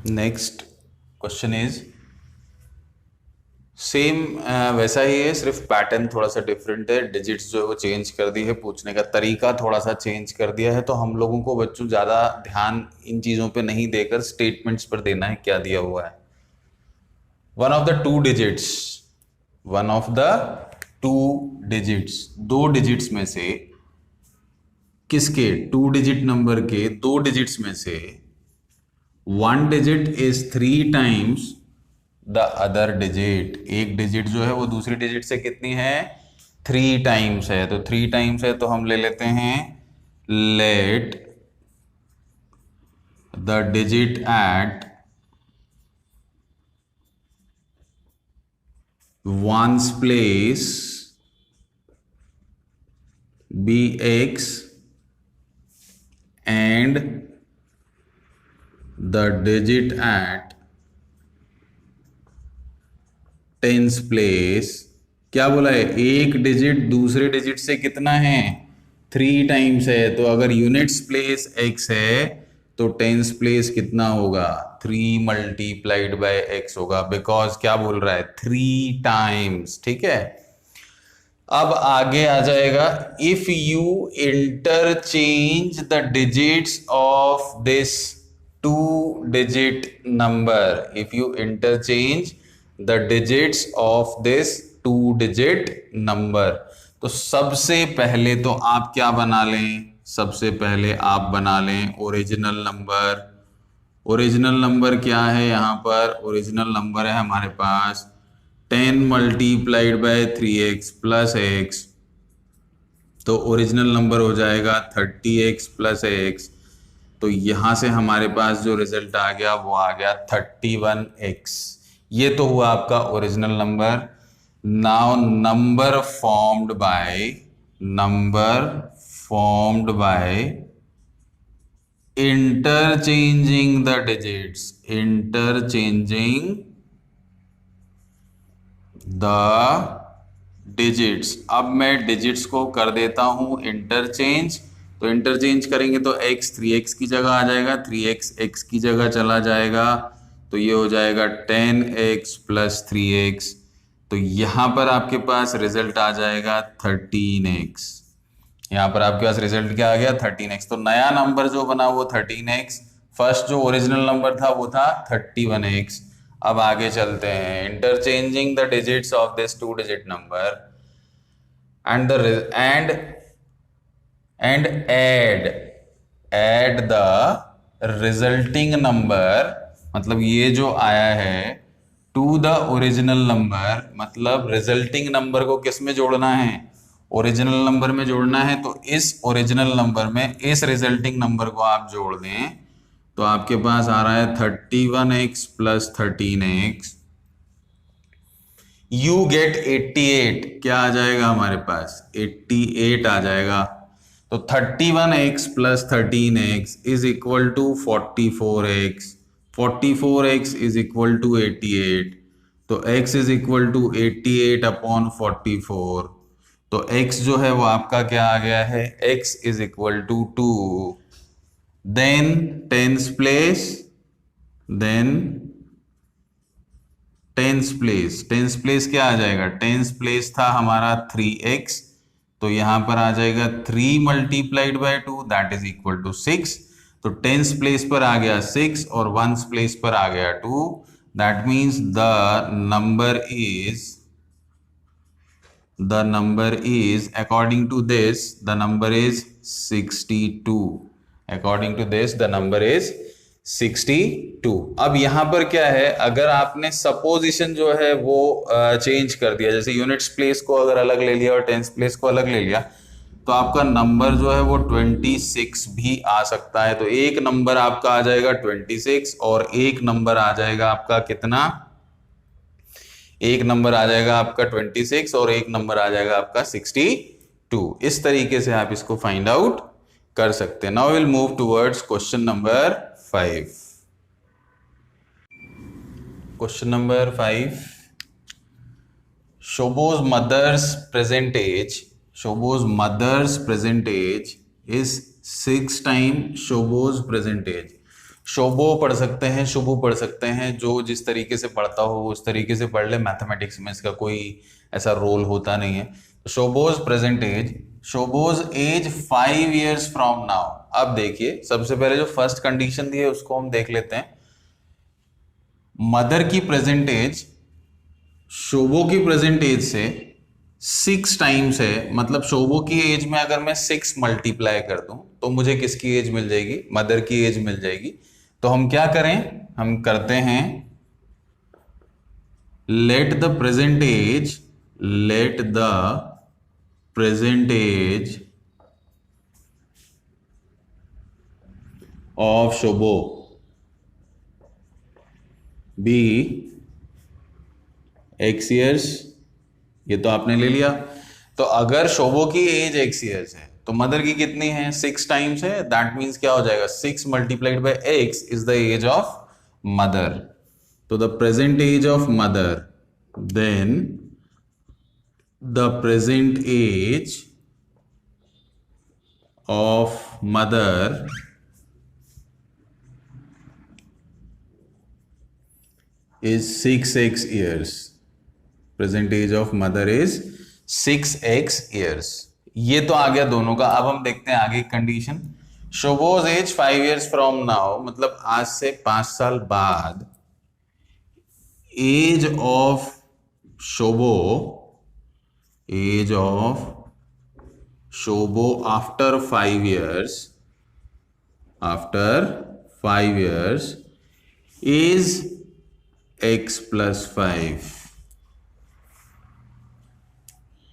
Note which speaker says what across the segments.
Speaker 1: Next question is same, वैसा ही है, सिर्फ पैटर्न थोड़ा सा डिफरेंट है। डिजिट्स जो है वो चेंज कर दी है, पूछने का तरीका थोड़ा सा चेंज कर दिया है। तो हम लोगों को बच्चों ज्यादा ध्यान इन चीजों पे नहीं देकर स्टेटमेंट्स पर देना है, क्या दिया हुआ है। One of the two digits, one of the two digits, दो डिजिट्स में से, किसके, टू डिजिट नंबर के दो डिजिट्स में से one digit is three times the other digit. एक डिजिट जो है वो दूसरी डिजिट से कितनी है, थ्री टाइम्स है। तो थ्री टाइम्स है तो हम ले लेते हैं let the digit at one's place be x and the digit at tens place. क्या बोला है, एक डिजिट दूसरे डिजिट से कितना है, थ्री टाइम्स है। तो अगर यूनिट्स प्लेस x है तो टेंस प्लेस कितना होगा, थ्री मल्टीप्लाइड बाय x होगा, बिकॉज क्या बोल रहा है, थ्री टाइम्स। ठीक है, अब आगे आ जाएगा, if you interchange the digits of this two digit number, if you interchange the digits of this two digit number. तो सबसे पहले तो आप क्या बना लें, सबसे पहले आप बना लें ओरिजिनल नंबर। ओरिजिनल नंबर क्या है, यहां पर ओरिजिनल नंबर है हमारे पास 10 multiplied by 3x plus x. तो ओरिजिनल नंबर हो जाएगा 30x प्लस एक्स। तो यहां से हमारे पास जो रिजल्ट आ गया वो आ गया 31x। ये तो हुआ आपका original number. Now number formed by interchanging the digits, interchanging the digits. अब मैं डिजिट्स को कर देता हूं इंटरचेंज। तो इंटरचेंज करेंगे तो x 3x की जगह आ जाएगा, 3x x की जगह चला जाएगा। तो ये हो जाएगा 10x प्लस 3x। तो यहां पर आपके पास रिजल्ट आ जाएगा 13x। यहां पर आपके पास रिजल्ट क्या आ गया, 13x। तो नया नंबर जो बना वो 13x, फर्स्ट जो ओरिजिनल नंबर था वो था 31x। अब आगे चलते हैं, interchanging the digits of this two digit number and add the resulting number. मतलब ये जो आया है टू द ओरिजिनल नंबर, मतलब रिजल्टिंग नंबर को किस में जोड़ना है, ओरिजिनल नंबर में जोड़ना है। तो इस ओरिजिनल नंबर में इस रिजल्टिंग नंबर को आप जोड़ दें तो आपके पास आ रहा है 31x plus 13x। You get 88। क्या आ जाएगा हमारे पास, 88 आ जाएगा। तो 31x plus 13x is equal to 44x। 44x is equal to 88। तो x is equal to 88 upon 44। तो x जो है वो आपका क्या आ गया है, x is equal to 2। Then tens place, tens place क्या आ जाएगा, टेंस प्लेस था हमारा 3x। तो यहां पर आ जाएगा 3 multiplied by 2 that is equal to 6। तो टेंस प्लेस पर आ गया 6 और वंस प्लेस पर आ गया 2। That means the number is according to this the number is 62। according to this the number is 62। अब यहां पर क्या है, अगर आपने सपोजिशन जो है वो चेंज कर दिया, जैसे यूनिट्स प्लेस को अगर अलग ले लिया और टेंस प्लेस को अलग ले लिया, तो आपका नंबर जो है वो 26 भी आ सकता है। तो एक नंबर आपका आ जाएगा 26 और एक नंबर आ जाएगा आपका कितना, एक नंबर आ जाएगा आपका 26 और एक नंबर आ जाएगा आपका 62। इस तरीके से आप इसको फाइंड आउट कर सकते हैं। Now will move towards question number 5। Question number 5, Shobho's mother's present age is 6 time Shobho's present age. Shobho पढ़ सकते हैं, शुभु पढ़ सकते हैं, जो जिस तरीके से पढ़ता हो उस तरीके से पढ़ ले। मैथमेटिक्स में इसका कोई ऐसा रोल होता नहीं है। Shobho's present age, Shobho's age 5 years from now. अब देखिए सबसे पहले जो फर्स्ट कंडीशन दी है उसको हम देख लेते हैं। मदर की प्रेजेंट एज शोभो की प्रेजेंट एज से 6 टाइम्स है, मतलब शोभो की एज में अगर मैं 6 मल्टीप्लाई कर दूं तो मुझे किसकी एज मिल जाएगी, मदर की एज मिल जाएगी। तो हम क्या करें, हम करते हैं let the present age of Shobho be x years, ये तो आपने ले लिया। तो अगर शोभो की एज x years है तो मदर की कितनी है, 6 टाइम्स है। दैट मीन्स क्या हो जाएगा, 6 multiplied by x is the age of mother. तो the present age of mother, then the present age of mother is 6x years. Present age of mother is 6x years. ये तो आ गया दोनों का। अब हम देखते हैं आगे condition. Shobho's age 5 years from now, मतलब आज से 5 साल बाद age of Shobho after 5 years is x plus 5.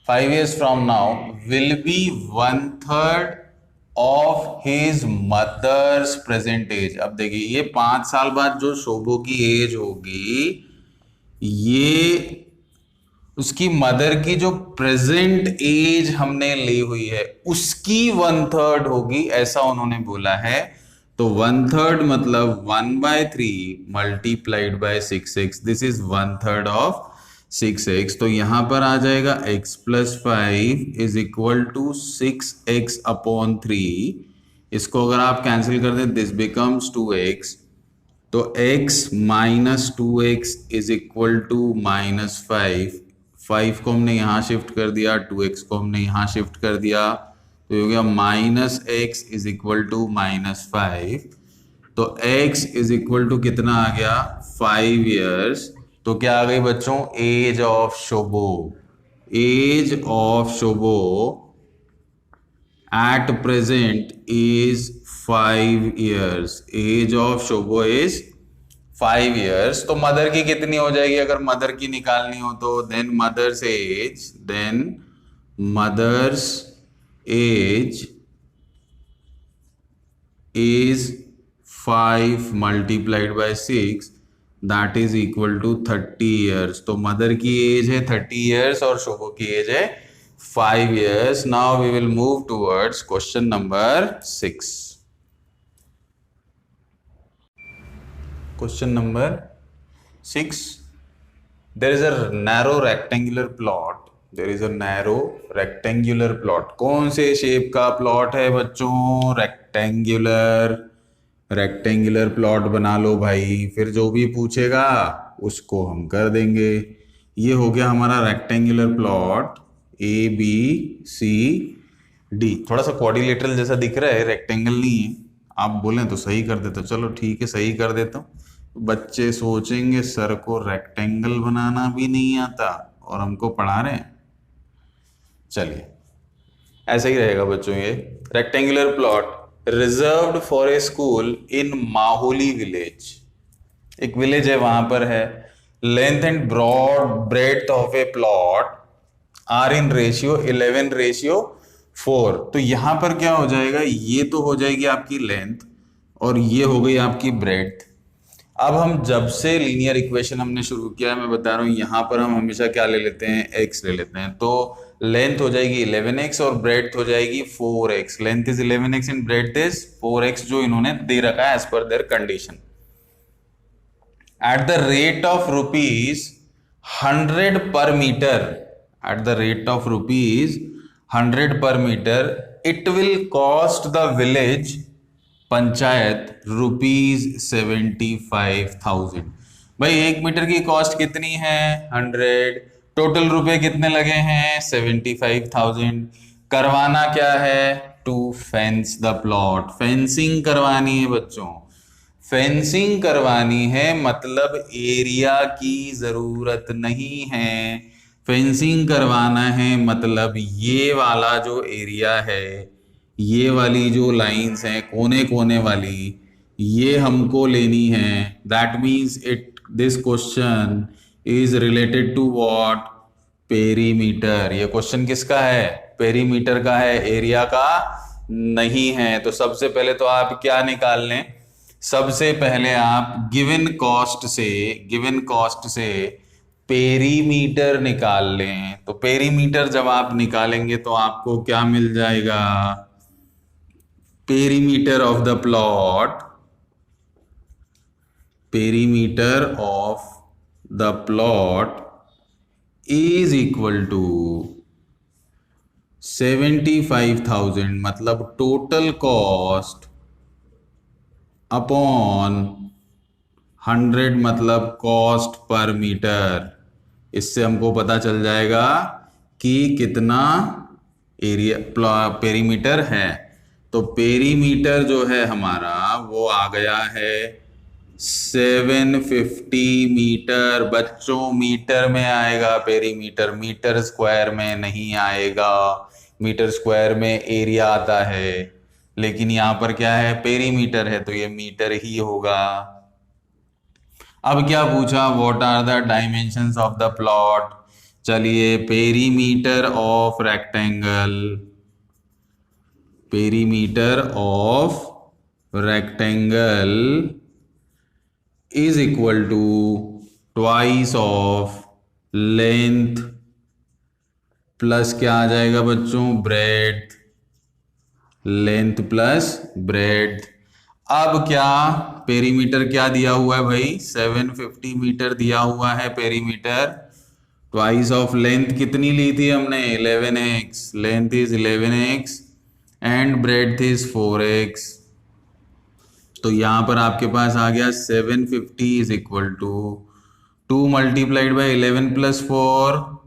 Speaker 1: 5 years from now will be 1/3 of his mother's present age. अब देखिए ये 5 साल बाद जो शोभो की एज होगी, ये उसकी मदर की जो प्रेजेंट एज हमने ली हुई है उसकी 1/3 होगी, ऐसा उन्होंने बोला है। तो 1/3 मतलब 1/3 multiplied by 6x, this is 1/3 of 6x। तो यहां पर आ जाएगा x plus 5 is equal to 6x upon 3। इसको अगर आप कैंसिल कर दें दिस बिकम्स 2x। तो x minus 2x is equal to -5। 5 को हमने यहां शिफ्ट कर दिया, 2x को हमने यहां शिफ्ट कर दिया, तो ये हो गया -x इज इक्वल टू -5। तो x इज इक्वल टू कितना आ गया, 5 years। तो क्या आ गई बच्चों, age of Shobho at present is 5 years। Age of Shobho is 5 years। तो मदर की कितनी हो जाएगी, अगर मदर की निकालनी हो तो then mother's age is 5 multiplied by 6, that is equal to 30 years। तो मदर की एज है 30 years और शोभो की एज है 5 years। Now we will move towards question number 6। Question number 6, there is a narrow rectangular plot। कौन से shape का plot है बच्चों, रेक्टेंगुलर प्लॉट बना लो भाई, फिर जो भी पूछेगा उसको हम कर देंगे। ये हो गया हमारा रेक्टेंगुलर प्लॉट ABCD। थोड़ा सा क्वाड्रिलेटरल जैसा दिख रहा है, रेक्टेंगल नहीं है। आप बोलें तो सही कर देता, चलो ठीक है सही कर देता हूँ। बच्चे सोचेंगे सर को रेक्टेंगल बनाना भी नहीं आता और हमको पढ़ा रहे हैं। चलिए ऐसा ही रहेगा बच्चों। ये rectangular plot reserved for a school in Mahauli village. एक विलेज है वहां पर है। Length and broad breadth of a plot are in ratio 11:4। तो यहां पर क्या हो जाएगा, ये तो हो जाएगी आपकी लेंथ और ये हो गई आपकी ब्रेड्थ। अब हम जब से लीनियर इक्वेशन हमने शुरू किया है, मैं बता रहा हूं यहां पर हम हमेशा क्या ले लेते हैं, x ले लेते हैं। तो लेंथ हो जाएगी 11x और ब्रेड्थ हो जाएगी 4x। Length is 11x and breadth is 4x, जो इन्होंने दे रखा है as per their condition. At the rate of ₹100 per meter, it will cost the village panchayat ₹75,000। भाई 1 मीटर की कॉस्ट कितनी है? 100। टोटल रुपए कितने लगे हैं? 75,000। करवाना क्या है? To fence the plot. Fencing करवानी है बच्चों, फेंसिंग करवानी है, मतलब एरिया की जरूरत नहीं है। फेंसिंग करवाना है मतलब ये वाला जो एरिया है, ये वाली जो लाइंस हैं कोने कोने वाली, ये हमको लेनी है। That means it this question is related to what? Perimeter. ये क्वेश्चन किसका है? पेरीमीटर का है, एरिया का नहीं है। तो सबसे पहले तो आप क्या निकाल लें? सबसे पहले आप गिवन कॉस्ट से पेरीमीटर निकाल लें। तो पेरीमीटर जब आप निकालेंगे तो आपको क्या मिल जाएगा? Perimeter of the plot, perimeter of the plot is equal to 75,000, मतलब टोटल कॉस्ट अपॉन 100, मतलब कॉस्ट पर मीटर। इससे हमको पता चल जाएगा कि कितना एरिया पेरीमीटर है। तो पेरीमीटर जो है हमारा वो आ गया है 750 मीटर। बच्चों मीटर में आएगा पेरीमीटर, मीटर स्क्वायर में नहीं आएगा। मीटर स्क्वायर में एरिया आता है, लेकिन यहां पर क्या है? पेरीमीटर है, तो ये मीटर ही होगा। अब क्या पूछा? What are the dimensions of the plot. चलिए, perimeter of rectangle, perimeter of rectangle is equal to twice of length plus क्या आ जाएगा बच्चों? ब्रेड्थ। Length plus breadth. अब क्या पेरीमीटर क्या दिया हुआ है भाई? 750 मीटर दिया हुआ है पेरीमीटर। ट्वाइस ऑफ लेंथ कितनी ली थी हमने? 11x। Length is 11x and breadth is 4x। तो यहां पर आपके पास आ गया 750 is equal to 2 multiplied by 11 plus 4,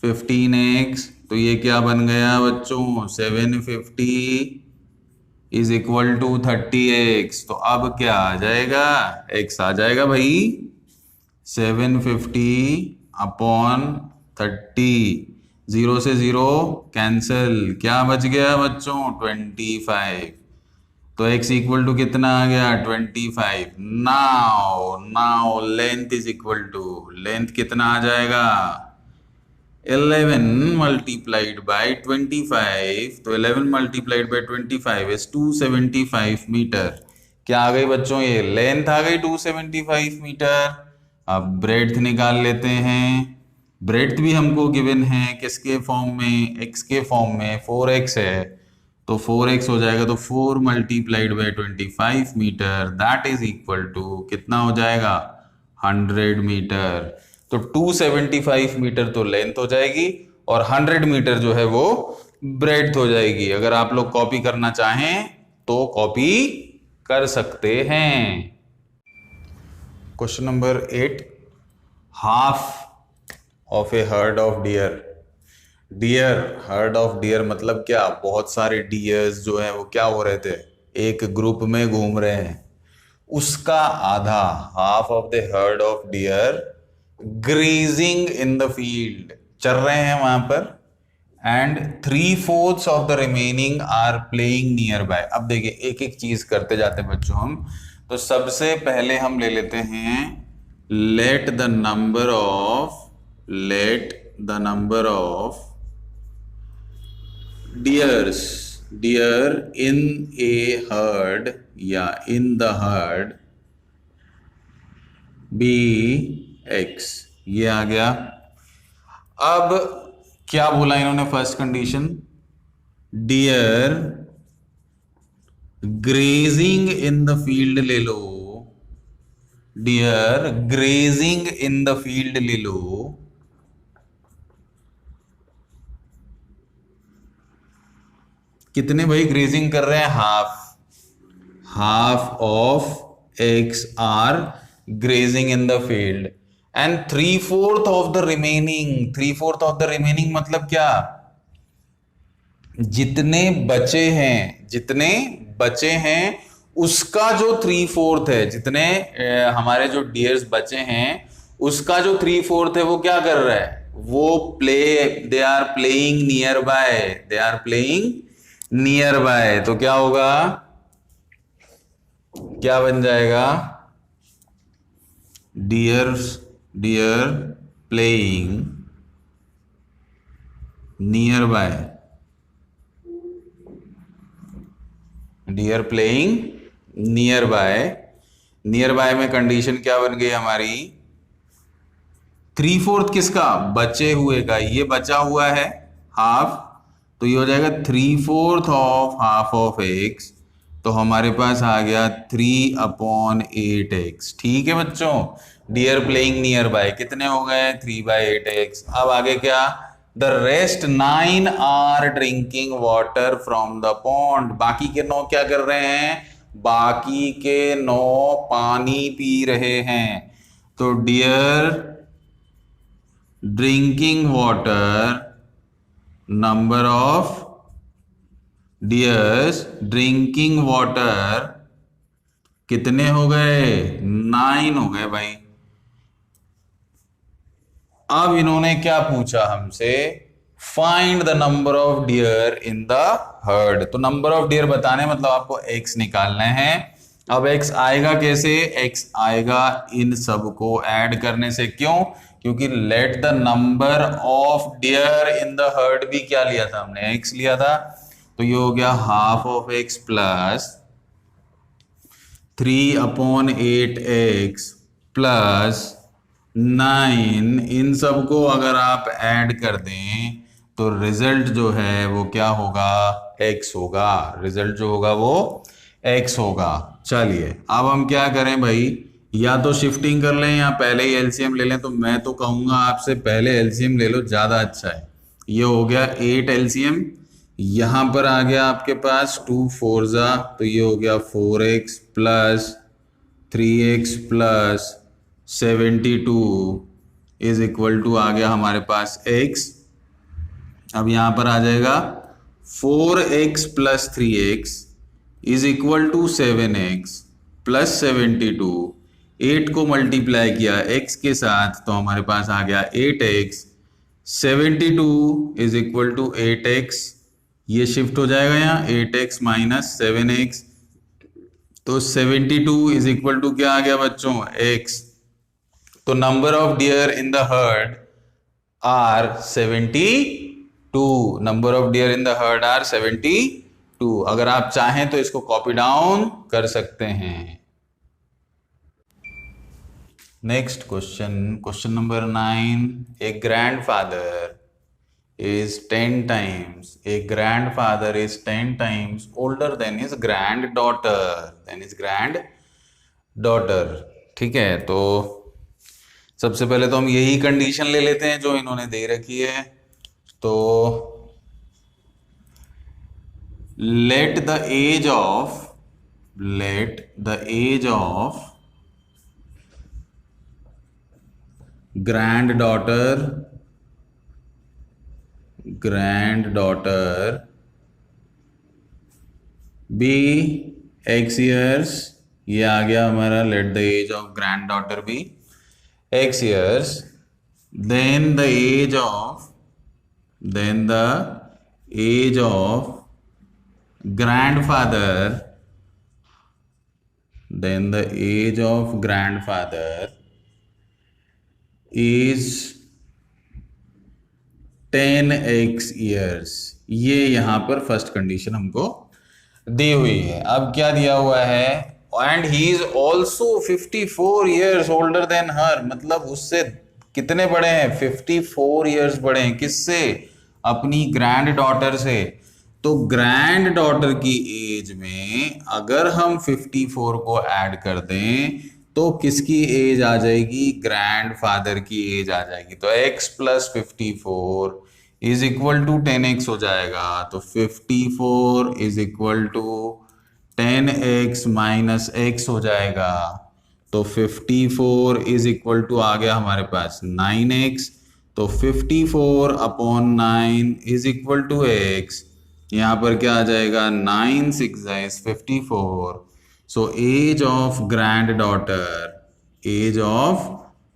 Speaker 1: 15x। तो ये क्या बन गया बच्चों? 750 इज इक्वल टू 30x। तो अब क्या आ जाएगा? x आ जाएगा भाई। 750 अपॉन 30, 0 से 0 कैंसिल, क्या बच गया बच्चों? 25। तो x इक्वल टू कितना आ गया? 25। Now length is equal to, length कितना आ जाएगा? 11 मल्टीप्लाइड बाई 25। तो 11 मल्टीप्लाइड बाई 25 इज 275 मीटर। क्या आ गई बच्चों? ये लेंथ आ गई 275 मीटर। अब ब्रेड्थ निकाल लेते हैं। ब्रेड्थ भी हमको गिवन है, किसके फॉर्म में? x के फॉर्म में। 4x है तो 4x हो जाएगा। तो 4 multiplied by 25 meter, that is equal to कितना हो जाएगा? 100 मीटर। तो 275 मीटर तो लेंथ हो जाएगी और 100 मीटर जो है वो ब्रेड्थ हो जाएगी। अगर आप लोग कॉपी करना चाहें तो कॉपी कर सकते हैं। Question number 8, half of a herd of deer. Deer, herd of deer मतलब क्या? बहुत सारे डियर्स जो हैं वो क्या हो रहे थे? एक ग्रुप में घूम रहे हैं। उसका आधा, half of the herd of deer grazing in the field, चल रहे हैं वहां पर, and 3/4 of the remaining are playing nearby. अब देखिए, एक एक चीज करते जाते हैं बच्चों हम। तो सबसे पहले हम ले लेते हैं let the number of deer in a herd या in the herd be x. ये आ गया। अब क्या बोला इन्होंने? First condition, deer grazing in the field ले लो। Deer grazing in the field ले लो। कितने भाई ग्रेजिंग कर रहे हैं? Half. half of x are grazing in the field and 3/4 of the remaining, 3/4 of the remaining मतलब क्या, जितने बचे हैं उसका जो 3/4 है, जितने हमारे जो डियर्स बचे हैं उसका जो 3/4 है वो क्या कर रहा है, वो they are playing nearby, they are playing nearby. तो क्या होगा, क्या बन जाएगा, deer playing nearby, deer playing nearby. Nearby में कंडीशन क्या बन गई हमारी, 3/4 किसका, बचे हुए का, ये बचा हुआ है हाफ, तो ये हो जाएगा 3/4 ऑफ हाफ ऑफ एक्स। तो हमारे पास आ गया 3/8x। ठीक है बच्चों, डियर प्लेइंग नियर बाय कितने हो गए, 3/8x। अब आगे क्या, the rest 9 are drinking water from the pond, बाकी के 9 क्या कर रहे हैं, बाकी के 9 पानी पी रहे हैं। तो deer drinking water, number of deers drinking water कितने हो गए, 9 हो गए भाई। अब इन्होंने क्या पूछा हमसे, find the number of deer in the heard. तो नंबर ऑफ डियर बताने मतलब आपको एक्स निकालना है। अब एक्स आएगा कैसे, एक्स आएगा इन सबको ऐड करने से। क्यों, क्योंकि late the number of deer in the heard भी क्या लिया था हमने, एक्स लिया था। तो ये हो गया half of x plus 3/8x plus 9, इन सबको अगर आप ऐड कर दें तो रिजल्ट जो है वो क्या होगा, x होगा। रिजल्ट जो होगा वो x होगा। चलिए अब हम क्या करें भाई, या तो शिफ्टिंग कर लें या पहले ही एलसीएम ले लें। तो मैं तो कहूंगा आपसे पहले एलसीएम ले लो, ज्यादा अच्छा है। ये हो गया 8 एलसीएम, यहां पर आ गया आपके पास 2 4 जा, तो ये हो गया 4x plus 3x plus 72 is equal to आ गया हमारे पास x। अब यहां पर आ जाएगा 4x plus 3x is equal to 7x plus 72। 8 को मल्टीप्लाई किया x के साथ तो हमारे पास आ गया 8x। 72 is equal to 8x, ये शिफ्ट हो जाएगा यहाँ 8x माइनस 7x। तो 72 इज इक्वल टू क्या आ गया बच्चों, x। तो number of deer in the herd are 72, number of deer in the herd are 72। अगर आप चाहें तो इसको कॉपी डाउन कर सकते हैं। Next question, question number 9, A grandfather is 10 times, a grandfather is 10 times older than his granddaughter, ठीक है। तो सबसे पहले तो हम यही कंडीशन ले लेते हैं जो इन्होंने दे रखी है। तो let the age of granddaughter be x years, ये आ गया हमारा let the age of granddaughter be x years, then the age of grandfather is 10x years। ये यहां पर फर्स्ट कंडीशन हमको दी हुई है। अब क्या दिया हुआ है, and he is also 54 years older than her, मतलब उससे कितने बड़े हैं, 54 years बड़े हैं। किससे, अपनी ग्रैंड डॉटर से। तो ग्रैंड डॉटर की एज में अगर हम 54 को ऐड कर दें तो किसकी एज आ जाएगी, ग्रैंडफादर की एज आ जाएगी। तो x plus 54 is equal to 10x हो जाएगा। तो 54 is equal to 10x minus x हो जाएगा। तो 54 इज इक्वल टू आ गया हमारे पास 9x। तो 54 upon 9 is equal to x। यहाँ पर क्या आ जाएगा 9 6 is 54। So age of granddaughter, age of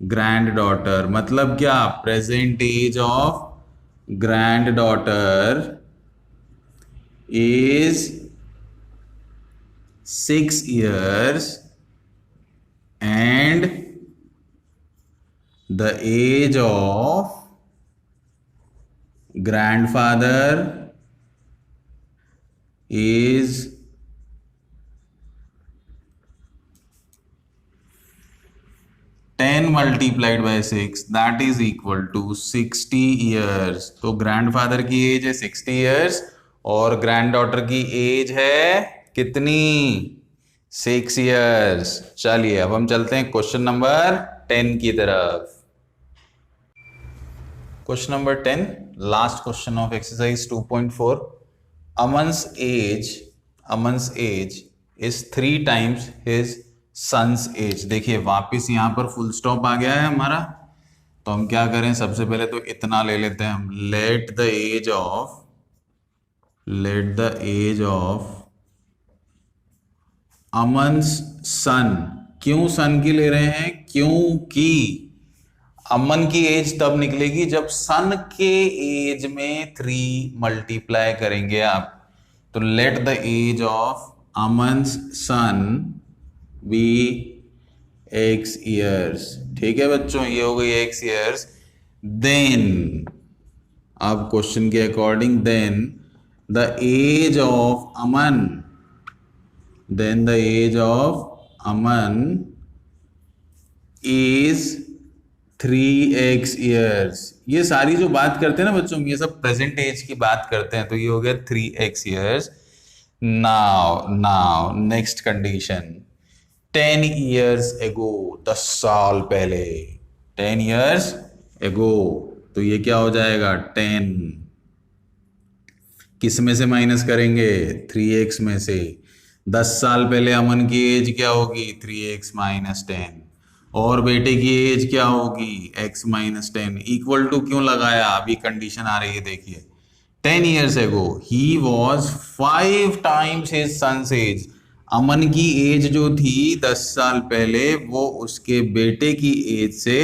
Speaker 1: granddaughter मतलब क्या, present age of granddaughter is 6 years and the age of grandfather is 10 multiplied by 6 that is equal to 60 years। तो grandfather की as है 60 years और grand daughter की as है कितनी, 6 years। चलिए अब हम चलते हैं क्वेश्चन नंबर 10 की तरफ। Question number 10, last question of exercise 2.4। Aman's age is 3 times his son's age. देखिए वापिस यहां पर फुल स्टॉप आ गया है हमारा, तो हम क्या करें, सबसे पहले तो इतना ले लेते हैं हम, late the age of Aman's सन। क्यों सन की ले रहे हैं, क्योंकि अमन की एज तब निकलेगी जब सन के एज में 3 मल्टीप्लाई करेंगे आप। तो let the age of Aman's son be x years। ठीक है बच्चों, ये हो गई x years। देन अब क्वेश्चन के according then the age of Aman, then the age of Aman is 3x years। ये सारी जो बात करते हैं ना बच्चों, ये सब प्रेजेंट एज की बात करते हैं, तो ये हो गया 3x years। Now next condition, 10 years ago, 10 साल पहले, 10 years ago, तो ये क्या हो जाएगा 10, किस में से माइनस करेंगे, 3x में से। 10 साल पहले अमन की एज क्या होगी, 3x माइनस 10, और बेटे की एज क्या होगी, x माइनस 10। इक्वल टू क्यों लगाया, अभी कंडीशन आ रही है देखिए। 10 years ago he was 5 times his son's age। अमन की एज जो थी 10 साल पहले, वो उसके बेटे की एज से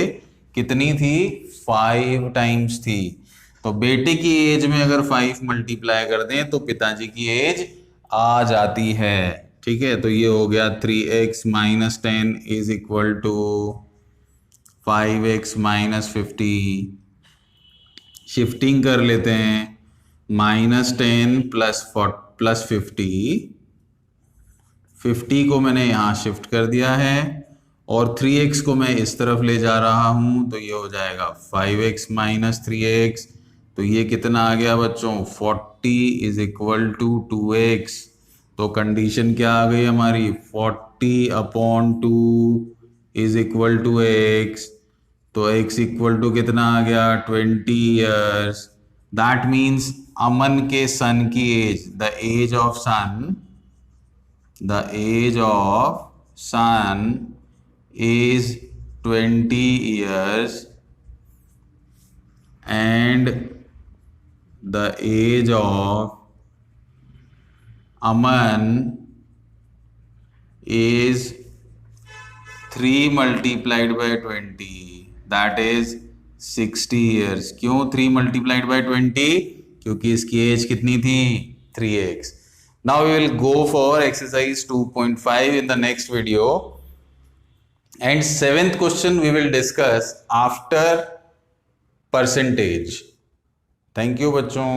Speaker 1: कितनी थी, 5 times थी। तो बेटे की एज में अगर 5 मल्टीप्लाई कर दें तो पिताजी की एज आ जाती है। ठीक है, तो ये हो गया 3x minus 10 is equal to 5x minus 50। Shifting कर लेते हैं, -10 प्लस 50 को मैंने यहाँ शिफ्ट कर दिया है, और 3x को मैं इस तरफ ले जा रहा हूँ, तो ये हो जाएगा 5x माइनस 3x। तो ये कितना आ गया बच्चों, 40 इज इक्वल टू 2x। तो कंडीशन क्या आ गई हमारी, 40 upon 2 is equal to x। तो x इक्वल टू कितना आ गया, 20 years। दैट मीन्स अमन के सन की age, the age of son is 20 years and the age of Aman is 3 multiplied by 20 that is 60 years। क्यों 3 multiplied by 20, क्योंकि इसकी as कितनी थी, 3x। Now we will go for exercise 2.5 in the next video, and 7th question we will discuss after percentage। Thank you बच्चों।